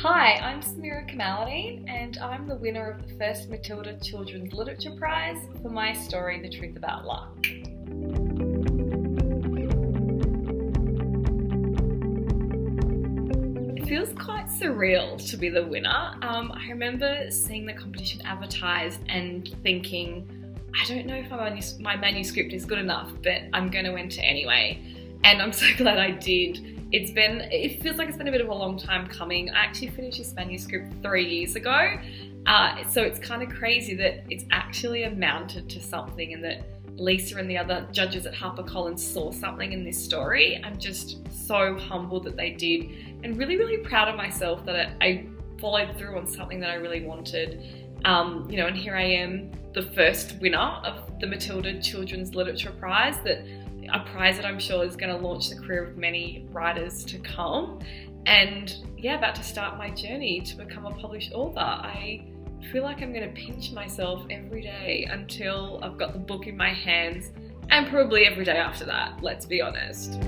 Hi, I'm Samera Kamaleddine and I'm the winner of the first Matilda Children's Literature Prize for my story, The Truth About Luck. It feels quite surreal to be the winner. I remember seeing the competition advertised and thinking, I don't know if my manuscript is good enough, but I'm going to enter anyway. And I'm so glad I did. It feels like it's been a bit of a long time coming. I actually finished this manuscript 3 years ago. So it's kind of crazy that it's actually amounted to something and that Lisa and the other judges at HarperCollins saw something in this story. I'm just so humbled that they did and really, really proud of myself that I followed through on something that I really wanted. And here I am, the first winner of the Matilda Children's Literature Prize, a prize that I'm sure is going to launch the career of many writers to come. And yeah, about to start my journey to become a published author. I feel like I'm going to pinch myself every day until I've got the book in my hands, and probably every day after that, let's be honest.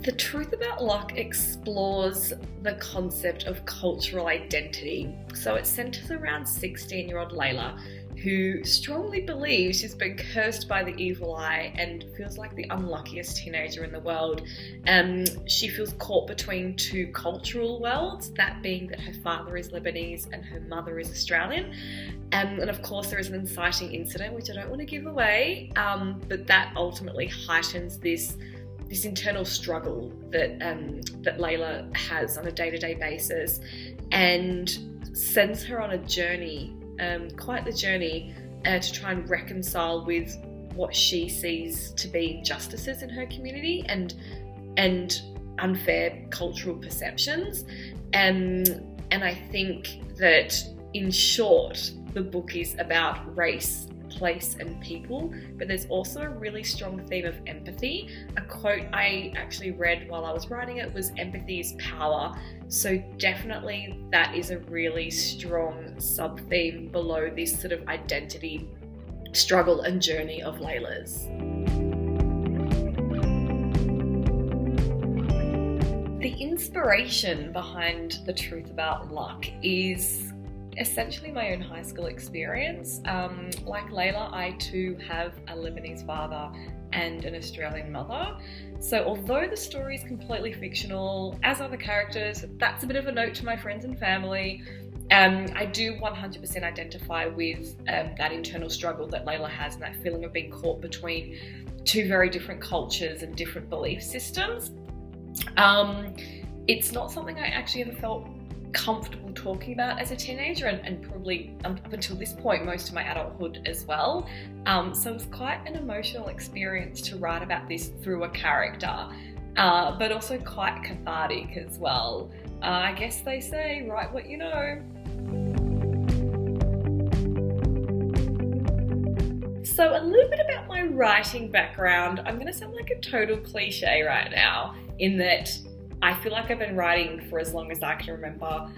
The Truth About Luck explores the concept of cultural identity. So it centers around 16-year-old Layla, who strongly believes she's been cursed by the evil eye and feels like the unluckiest teenager in the world. She feels caught between two cultural worlds, that being that her father is Lebanese and her mother is Australian. And of course there is an inciting incident, which I don't want to give away, but that ultimately heightens this internal struggle that Layla has on a day-to-day basis and sends her on a journey, quite the journey, to try and reconcile with what she sees to be injustices in her community and unfair cultural perceptions. And I think that, in short, the book is about race, place and people, but there's also a really strong theme of empathy. A quote I actually read while I was writing it was, "Empathy is power." So definitely that is a really strong sub-theme below this sort of identity struggle and journey of Layla's. The inspiration behind The Truth About Luck is essentially my own high school experience. Like Layla, I too have a Lebanese father and an Australian mother. So although the story is completely fictional, as are the characters, that's a bit of a note to my friends and family. I do 100% identify with that internal struggle that Layla has and that feeling of being caught between two very different cultures and different belief systems. It's not something I actually ever felt comfortable talking about as a teenager, and probably up until this point most of my adulthood as well. So it was quite an emotional experience to write about this through a character, but also quite cathartic as well. I guess they say, write what you know. So a little bit about my writing background. I'm going to sound like a total cliche right now, in that I feel like I've been writing for as long as I can remember.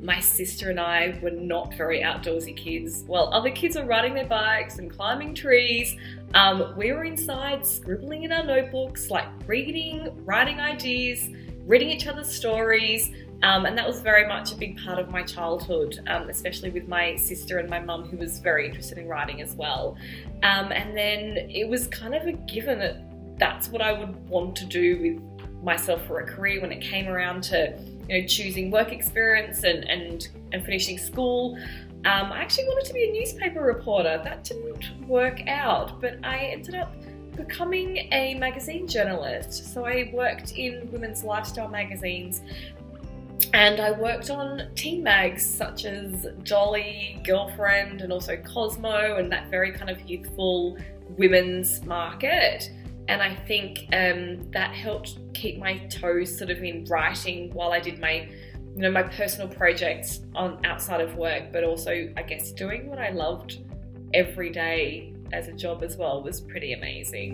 My sister and I were not very outdoorsy kids. While other kids were riding their bikes and climbing trees, we were inside scribbling in our notebooks, like reading, writing ideas, reading each other's stories. And that was very much a big part of my childhood, especially with my sister and my mum, who was very interested in writing as well. And then it was kind of a given that that's what I would want to do with myself for a career when it came around to choosing work experience and finishing school. I actually wanted to be a newspaper reporter. That didn't work out, but I ended up becoming a magazine journalist. So I worked in women's lifestyle magazines, and I worked on teen mags such as Jolly, Girlfriend, and also Cosmo, and that very kind of youthful women's market. And I think that helped keep my toes sort of in writing while I did my personal projects outside of work, but also I guess doing what I loved every day as a job as well was pretty amazing.